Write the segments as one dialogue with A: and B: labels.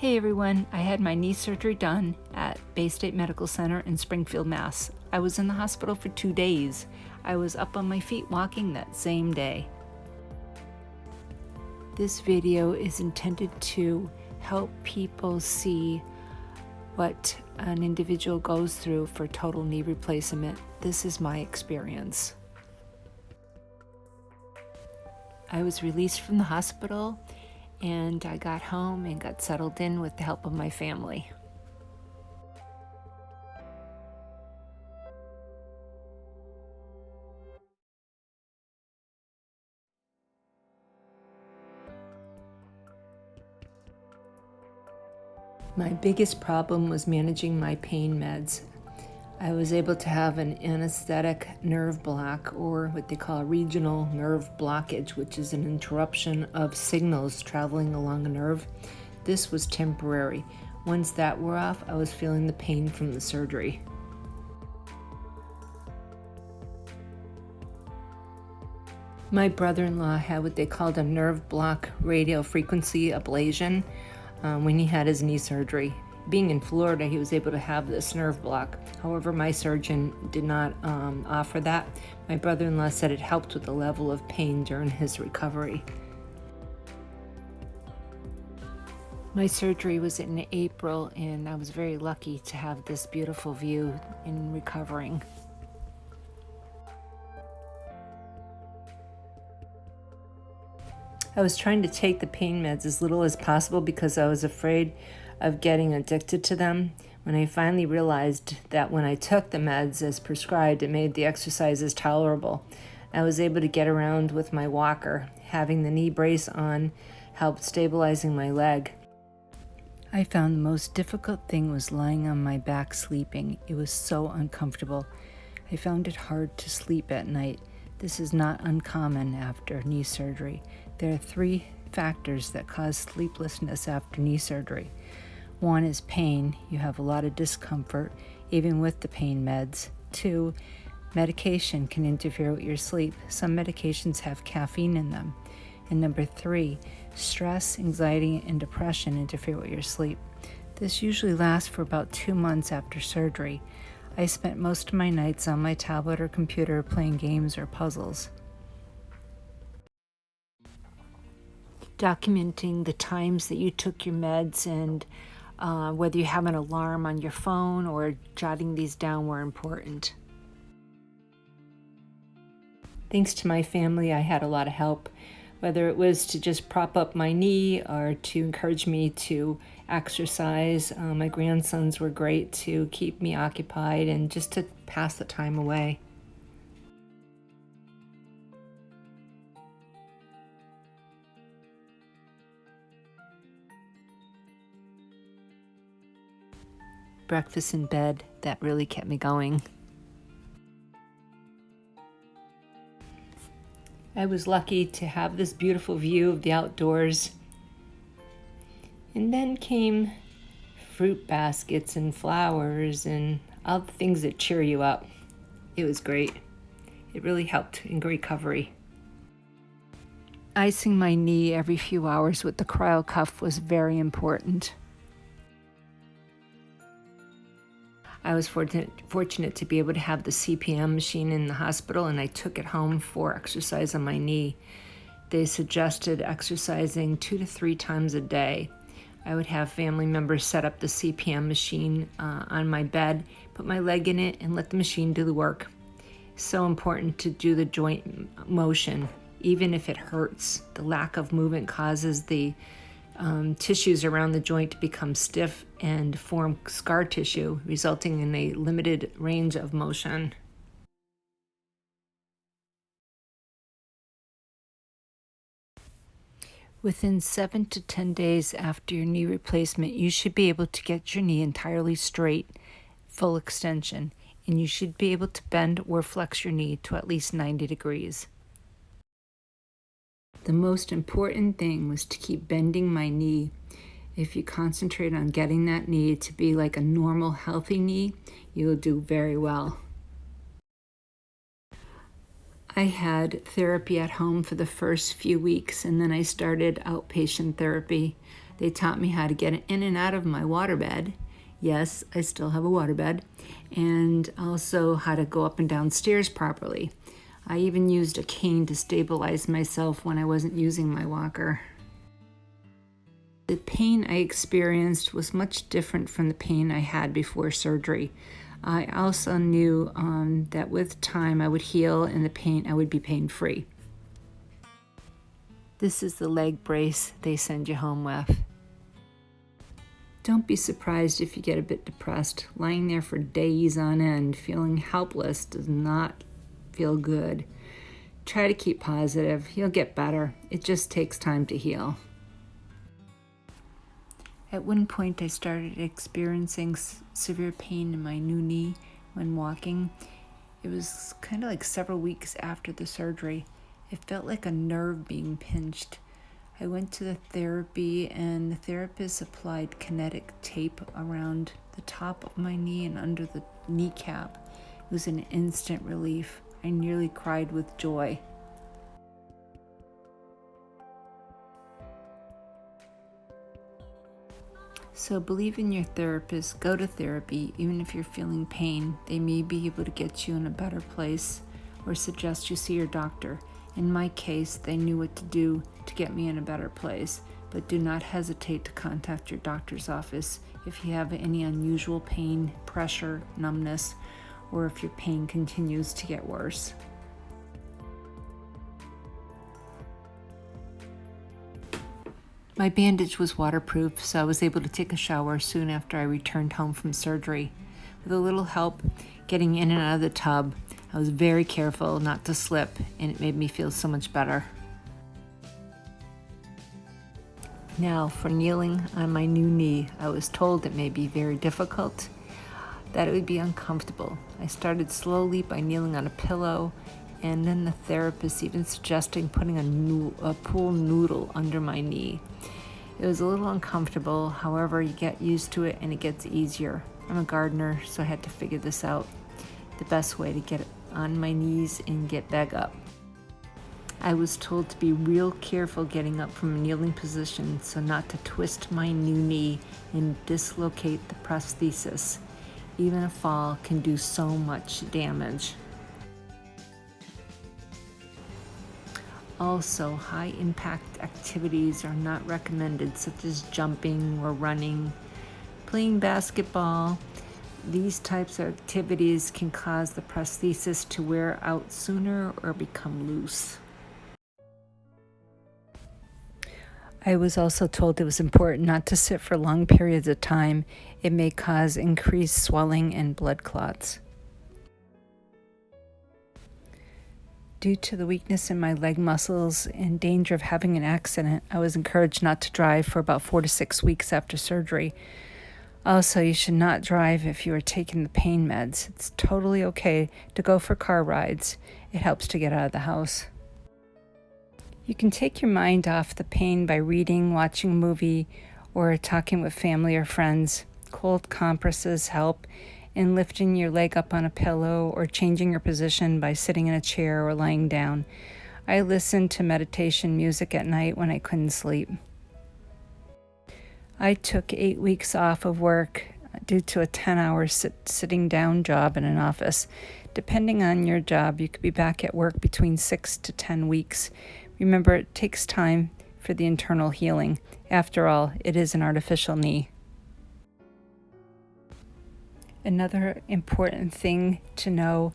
A: Hey everyone, I had my knee surgery done at Bay State Medical Center in Springfield, Mass. I was in the hospital for 2 days. I was up on my feet walking that same day. This video is intended to help people see what an individual goes through for total knee replacement. This is my experience. I was released from the hospital and I got home and got settled in with the help of my family. My biggest problem was managing my pain meds. I was able to have an anesthetic nerve block, or what they call a regional nerve blockage, which is an interruption of signals traveling along a nerve. This was temporary. Once that wore off, I was feeling the pain from the surgery. My brother-in-law had what they called a nerve block radio frequency ablation when he had his knee surgery. Being in Florida, he was able to have this nerve block. However, my surgeon did not offer that. My brother-in-law said it helped with the level of pain during his recovery. My surgery was in April, and I was very lucky to have this beautiful view in recovering. I was trying to take the pain meds as little as possible because I was afraid of getting addicted to them. When I finally realized that when I took the meds as prescribed, it made the exercises tolerable. I was able to get around with my walker. Having the knee brace on helped stabilizing my leg. I found the most difficult thing was lying on my back sleeping. It was so uncomfortable. I found it hard to sleep at night. This is not uncommon after knee surgery. There are 3 factors that cause sleeplessness after knee surgery. One is pain. You have a lot of discomfort, even with the pain meds. 2, medication can interfere with your sleep. Some medications have caffeine in them. And number 3, stress, anxiety, and depression interfere with your sleep. This usually lasts for about 2 months after surgery. I spent most of my nights on my tablet or computer playing games or puzzles. Documenting the times that you took your meds and whether you have an alarm on your phone or jotting these down were important. Thanks to my family, I had a lot of help, whether it was to just prop up my knee or to encourage me to exercise. My grandsons were great to keep me occupied and just to pass the time away. Breakfast in bed, that really kept me going. I was lucky to have this beautiful view of the outdoors. And then came fruit baskets and flowers and all the things that cheer you up. It was great. It really helped in recovery. Icing my knee every few hours with the cryo cuff was very important. I was fortunate to be able to have the CPM machine in the hospital, and I took it home for exercise on my knee. They suggested exercising 2 to 3 times a day. I would have family members set up the CPM machine on my bed, put my leg in it, and let the machine do the work. So important to do the joint motion, even if it hurts. The lack of movement causes the tissues around the joint to become stiff and form scar tissue, resulting in a limited range of motion. Within 7 to 10 days after your knee replacement, you should be able to get your knee entirely straight, full extension, and you should be able to bend or flex your knee to at least 90 degrees. The most important thing was to keep bending my knee. If you concentrate on getting that knee to be like a normal, healthy knee, you will do very well. I had therapy at home for the first few weeks, and then I started outpatient therapy. They taught me how to get in and out of my waterbed. Yes, I still have a waterbed. And also how to go up and down stairs properly. I even used a cane to stabilize myself when I wasn't using my walker. The pain I experienced was much different from the pain I had before surgery. I also knew that with time I would heal and I would be pain-free. This is the leg brace they send you home with. Don't be surprised if you get a bit depressed. Lying there for days on end, feeling helpless does not feel good. Try to keep positive. You'll get better. It just takes time to heal. At one point, I started experiencing severe pain in my new knee when walking. It was kind of like several weeks after the surgery. It felt like a nerve being pinched. I went to the therapy, and the therapist applied kinetic tape around the top of my knee and under the kneecap. It was an instant relief. I nearly cried with joy. So believe in your therapist, go to therapy, even if you're feeling pain. They may be able to get you in a better place or suggest you see your doctor. In my case, they knew what to do to get me in a better place, but do not hesitate to contact your doctor's office if you have any unusual pain, pressure, numbness, or if your pain continues to get worse. My bandage was waterproof, so I was able to take a shower soon after I returned home from surgery. With a little help getting in and out of the tub, I was very careful not to slip, and it made me feel so much better. Now, for kneeling on my new knee, I was told it may be very difficult, that it would be uncomfortable. I started slowly by kneeling on a pillow, and then the therapist even suggesting putting a pool noodle under my knee. It was a little uncomfortable, however, you get used to it and it gets easier. I'm a gardener, so I had to figure this out. The best way to get on my knees and get back up. I was told to be real careful getting up from a kneeling position so not to twist my new knee and dislocate the prosthesis. Even a fall can do so much damage. Also, high-impact activities are not recommended, such as jumping or running, playing basketball. These types of activities can cause the prosthesis to wear out sooner or become loose. I was also told it was important not to sit for long periods of time. It may cause increased swelling and blood clots. Due to the weakness in my leg muscles and danger of having an accident, I was encouraged not to drive for about 4 to 6 weeks after surgery. Also, you should not drive if you are taking the pain meds. It's totally okay to go for car rides. It helps to get out of the house. You can take your mind off the pain by reading, watching a movie, or talking with family or friends. Cold compresses help, and lifting your leg up on a pillow or changing your position by sitting in a chair or lying down. I listened to meditation music at night when I couldn't sleep. I took 8 weeks off of work due to a 10-hour sitting down job in an office. Depending on your job, you could be back at work between 6 to 10 weeks. Remember, it takes time for the internal healing. After all, it is an artificial knee. Another important thing to know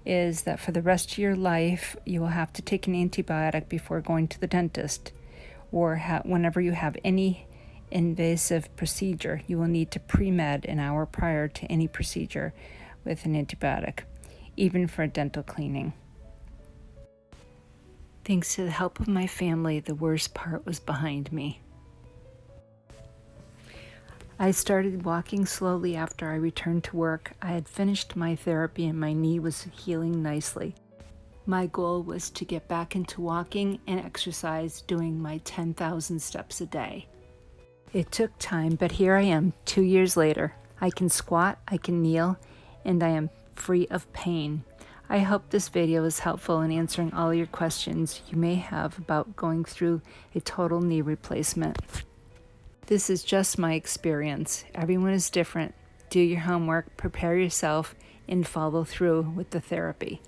A: is that for the rest of your life, you will have to take an antibiotic before going to the dentist, or whenever you have any invasive procedure, you will need to pre-med an hour prior to any procedure with an antibiotic, even for dental cleaning. Thanks to the help of my family, the worst part was behind me. I started walking slowly after I returned to work. I had finished my therapy and my knee was healing nicely. My goal was to get back into walking and exercise, doing my 10,000 steps a day. It took time, but here I am 2 years later. I can squat, I can kneel, and I am free of pain. I hope this video is helpful in answering all your questions you may have about going through a total knee replacement. This is just my experience. Everyone is different. Do your homework, prepare yourself, and follow through with the therapy.